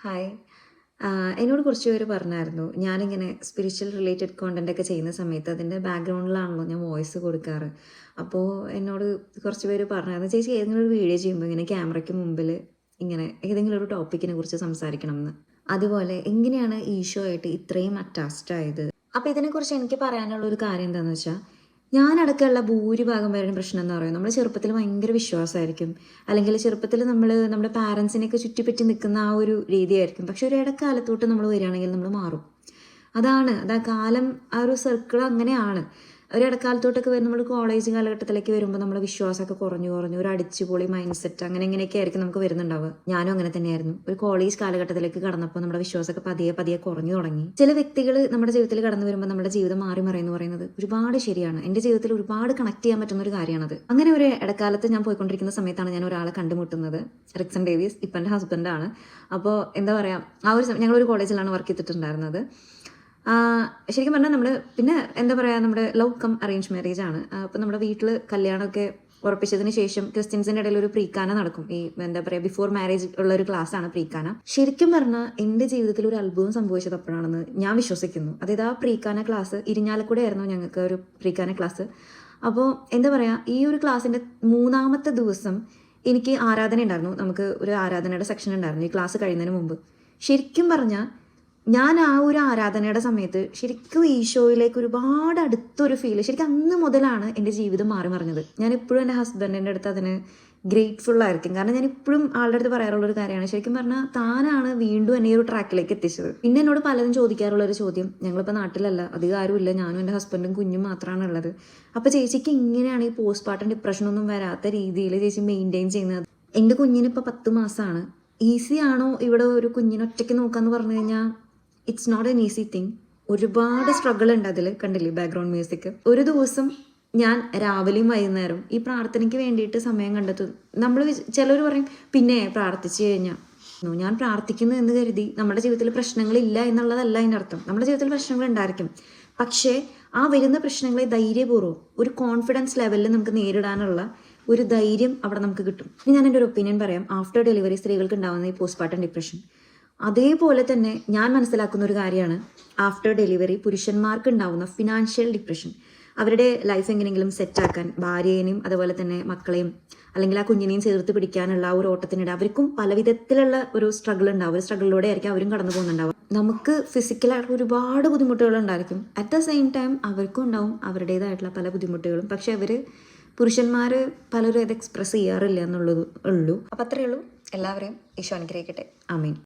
Hi. എന്നോട് കുറച്ച് പേര് പറഞ്ഞായിരുന്നു, ഞാനിങ്ങനെ സ്പിരിച്വൽ റിലേറ്റഡ് കോണ്ടൻ്റൊക്കെ ചെയ്യുന്ന സമയത്ത് അതിൻ്റെ ബാക്ക്ഗ്രൗണ്ടിലാണല്ലോ ഞാൻ വോയിസ് കൊടുക്കാറ്. അപ്പോൾ എന്നോട് കുറച്ച് പേര് പറഞ്ഞായിരുന്നു, ചേച്ചി ഏതെങ്കിലും ഒരു വീഡിയോ ചെയ്യുമ്പോൾ ഇങ്ങനെ ക്യാമറയ്ക്ക് മുമ്പിൽ ഇങ്ങനെ ഏതെങ്കിലും ഒരു ടോപ്പിക്കിനെ കുറിച്ച് സംസാരിക്കണം എന്ന്. അതുപോലെ എങ്ങനെയാണ് ഈശോ ആയിട്ട് ഇത്രയും അറ്റാച്ച്ഡ് ആയത്? അപ്പോൾ ഇതിനെക്കുറിച്ച് എനിക്ക് പറയാനുള്ള ഒരു കാര്യം എന്താണെന്ന് വെച്ചാൽ, ഞാനടക്കമുള്ള ഭൂരിഭാഗം പേരുടെ പ്രശ്നം എന്ന് പറയുന്നത് നമ്മൾ ചെറുപ്പത്തിൽ ഭയങ്കര വിശ്വാസമായിരിക്കും, അല്ലെങ്കിൽ ചെറുപ്പത്തിൽ നമ്മൾ നമ്മുടെ പാരൻസിനെയൊക്കെ ചുറ്റിപ്പറ്റി നിൽക്കുന്ന ആ ഒരു രീതിയായിരിക്കും. പക്ഷെ ഒരു ഇടക്കാലത്തോട്ട് നമ്മൾ വരികയാണെങ്കിൽ നമ്മൾ മാറും. അതാ കാലം, ആ ഒരു സർക്കിൾ അങ്ങനെയാണ്. ഒരു ഇടക്കാലത്തോട്ടൊക്കെ വരും, നമ്മൾ കോളേജ് കാലഘട്ടത്തിലേക്ക് വരുമ്പോൾ നമ്മുടെ വിശ്വാസമൊക്കെ കുറഞ്ഞു ഒരു അടിച്ചുപൊളി മൈൻഡ് സെറ്റ് അങ്ങനെ ഇങ്ങനെയൊക്കെ ആയിരിക്കും നമുക്ക് വരുന്നുണ്ടാവുക. ഞാനും അങ്ങനെ തന്നെയായിരുന്നു. ഒരു കോളേജ് കാലഘട്ടത്തിലേക്ക് കടന്നപ്പോൾ നമ്മുടെ വിശ്വാസമൊക്കെ പതിയെ പതിയെ കുറഞ്ഞു തുടങ്ങി. ചില വ്യക്തികൾ നമ്മുടെ ജീവിതത്തിൽ കടന്നു വരുമ്പോൾ നമ്മുടെ ജീവിതം മാറി മറിയെന്ന് പറയുന്നത് ഒരുപാട് ശരിയാണ്. എൻ്റെ ജീവിതത്തിൽ ഒരുപാട് കണക്ട് ചെയ്യാൻ പറ്റുന്ന ഒരു കാര്യമാണത്. അങ്ങനെ ഒരു ഇടക്കാലത്ത് ഞാൻ പോയിക്കൊണ്ടിരിക്കുന്ന സമയത്താണ് ഞാൻ ഒരാളെ കണ്ടുമുട്ടുന്നത്. റിക്സൺ ഡേവിസ്, ഇപ്പം എൻ്റെ ഹസ്ബൻഡാണ്. അപ്പോൾ എന്താ പറയുക, ആ ഒരു ഞങ്ങളൊരു കോളേജിലാണ് വർക്ക് ചെയ്തിട്ടുണ്ടായിരുന്നത്. ശരിക്കും പറഞ്ഞാൽ നമ്മൾ പിന്നെ എന്താ പറയുക, നമ്മുടെ ലവ് കം അറേഞ്ച് മാരേജ് ആണ്. അപ്പോൾ നമ്മുടെ വീട്ടിൽ കല്യാണമൊക്കെ ഉറപ്പിച്ചതിന് ശേഷം ക്രിസ്ത്യൻസിൻ്റെ ഇടയിൽ ഒരു പ്രീക്കാന നടക്കും. ഈ എന്താ പറയുക, ബിഫോർ മാരേജ് ഉള്ള ഒരു ക്ലാസ്സാണ് പ്രീക്കാന. ശരിക്കും പറഞ്ഞാൽ എൻ്റെ ജീവിതത്തിൽ ഒരു അത്ഭുതം സംഭവിച്ചത് അപ്പോഴാണെന്ന് ഞാൻ വിശ്വസിക്കുന്നു. അതായത് ആ പ്രീക്കാന ക്ലാസ് ഇരിഞ്ഞാലക്കുട ആയിരുന്നു ഞങ്ങൾക്ക് ഒരു പ്രീക്കാന ക്ലാസ്. അപ്പോൾ എന്താ പറയുക, ഈ ഒരു ക്ലാസ്സിൻ്റെ 3-ാമത്തെ ദിവസം എനിക്ക് ആരാധന ഉണ്ടായിരുന്നു. നമുക്ക് ഒരു ആരാധനയുടെ സെക്ഷൻ ഉണ്ടായിരുന്നു ഈ ക്ലാസ് കഴിയുന്നതിന് മുമ്പ്. ശരിക്കും പറഞ്ഞാൽ ഞാൻ ആ ഒരു ആരാധനയുടെ സമയത്ത് ശരിക്കും ഈശോയിലേക്ക് ഒരുപാട് അടുത്തൊരു ഫീല്, ശരിക്കും അന്ന് മുതലാണ് എൻ്റെ ജീവിതം മാറി മറിഞ്ഞത്. ഞാൻ ഇപ്പോഴും എൻ്റെ ഹസ്ബൻഡിൻ്റെ അടുത്ത് അതിന് ഗ്രേറ്റ്ഫുൾ ആയിരിക്കും. കാരണം ഞാൻ ഇപ്പോഴും ആളുടെ അടുത്ത് പറയാറുള്ളൊരു കാര്യമാണ്, ശരിക്കും പറഞ്ഞാൽ താനാണ് വീണ്ടും എന്നെ ഒരു ട്രാക്കിലേക്ക് എത്തിച്ചത്. പിന്നെ എന്നോട് പലരും ചോദിക്കാറുള്ളൊരു ചോദ്യം, ഞങ്ങളിപ്പോൾ നാട്ടിലല്ല, അധികം ആരുമില്ല, ഞാനും എൻ്റെ ഹസ്ബൻഡും കുഞ്ഞും മാത്രമാണ് ഉള്ളത്. അപ്പോൾ ചേച്ചിക്ക് ഇങ്ങനെയാണ് ഈ പോസ്റ്റ്മോർട്ടം ഡിപ്രഷനൊന്നും വരാത്ത രീതിയിൽ ചേച്ചി മെയിൻറ്റെയിൻ ചെയ്യുന്നത്? എൻ്റെ കുഞ്ഞിനിപ്പോൾ 10 മാസമാണ്. ഈസി ആണോ ഇവിടെ ഒരു കുഞ്ഞിനെ ഒറ്റയ്ക്ക് നോക്കാമെന്ന് പറഞ്ഞു കഴിഞ്ഞാൽ it's not an easy thing. ഒരുപാട് സ്ട്രഗിൾ ഉണ്ട് അതിൽ. കണ്ടില്ലേ ബാക്ക്ഗ്രൗണ്ട് മ്യൂസിക്. ഒരു ദിവസം ഞാൻ രാവിലെയും വൈകുന്നേരം ഈ പ്രാർത്ഥനയ്ക്ക് വേണ്ടിയിട്ട് സമയം കണ്ടെത്തും. നമ്മൾ ചിലർ പറയും പിന്നെ പ്രാർത്ഥിച്ചു കഴിഞ്ഞാൽ, ഞാൻ പ്രാർത്ഥിക്കുന്നു എന്ന് കരുതി നമ്മുടെ ജീവിതത്തിൽ പ്രശ്നങ്ങളില്ല എന്നുള്ളതല്ല അതിൻ്റെ അർത്ഥം. നമ്മുടെ ജീവിതത്തിൽ പ്രശ്നങ്ങൾ ഉണ്ടായിരിക്കും, പക്ഷേ ആ വരുന്ന പ്രശ്നങ്ങളെ ധൈര്യപൂർവ്വം ഒരു കോൺഫിഡൻസ് ലെവലിൽ നമുക്ക് നേരിടാനുള്ള ഒരു ധൈര്യം അവിടെ നമുക്ക് കിട്ടും. ഇനി ഞാൻ എൻ്റെ ഒരു ഒപ്പീനിയൻ പറയാം. ആഫ്റ്റർ ഡെലിവറി സ്ത്രീകൾക്ക് ഉണ്ടാകുന്ന ഈ പോസ്റ്റ്മോർട്ടം ഡിപ്രഷൻ, അതേപോലെ തന്നെ ഞാൻ മനസ്സിലാക്കുന്ന ഒരു കാര്യമാണ് ആഫ്റ്റർ ഡെലിവറി പുരുഷന്മാർക്ക് ഉണ്ടാവുന്ന ഫിനാൻഷ്യൽ ഡിപ്രഷൻ. അവരുടെ ലൈഫ് എങ്ങനെയെങ്കിലും സെറ്റാക്കാൻ ഭാര്യയെയും അതുപോലെ തന്നെ മക്കളെയും അല്ലെങ്കിൽ ആ കുഞ്ഞിനെയും ചേർത്ത് പിടിക്കാനുള്ള ആ ഒരു ഓട്ടത്തിനിടെ അവർക്കും പല വിധത്തിലുള്ള ഒരു സ്ട്രഗിൾ ഉണ്ടാവും. ഒരു സ്ട്രഗിളിലൂടെ ആയിരിക്കും അവരും കടന്നു പോകുന്നുണ്ടാവും. നമുക്ക് ഫിസിക്കലായിട്ട് ഒരുപാട് ബുദ്ധിമുട്ടുകൾ ഉണ്ടായിരിക്കും. അറ്റ് ദ സെയിം ടൈം അവർക്കും ഉണ്ടാവും അവരുടേതായിട്ടുള്ള പല ബുദ്ധിമുട്ടുകളും. പക്ഷെ പുരുഷന്മാർ പലരും അത് എക്സ്പ്രസ് ചെയ്യാറില്ല എന്നുള്ളത് ഉള്ളൂ. അപ്പം അത്രയേ ഉള്ളൂ. എല്ലാവരെയും ഈശോ അനുഗ്രഹിക്കട്ടെ. ആമീൻ.